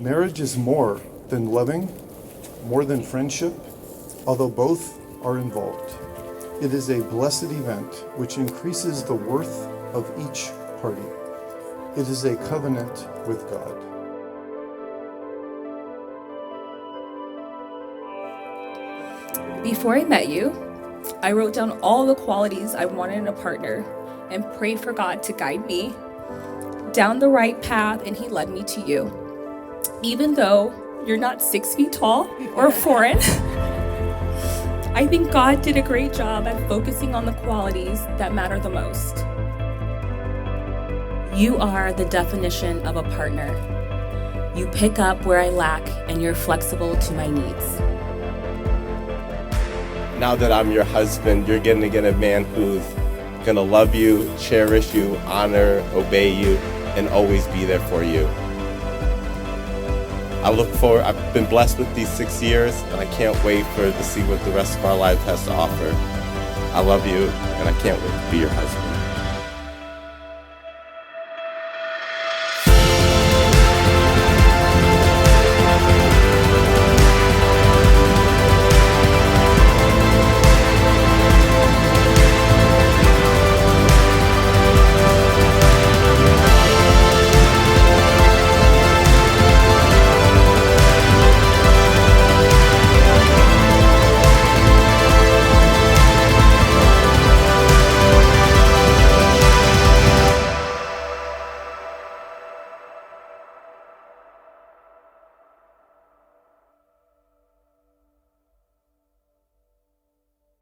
Marriage is more than loving, more than friendship, although both are involved. It is a blessed event which increases the worth of each party. It is a covenant with God. Before I met you, I wrote down all the qualities I wanted in a partner and prayed for God to guide me down the right path, and He led me to you. Even though you're not 6 feet tall or foreign, I think God did a great job at focusing on the qualities that matter the most. You are the definition of a partner. You pick up where I lack, and you're flexible to my needs. Now that I'm your husband, you're going to get a man who's going to love you, cherish you, honor, obey you, and always be there for you. I've been blessed with these 6 years, and I can't wait to see what the rest of our life has to offer. I love you, and I can't wait to be your husband.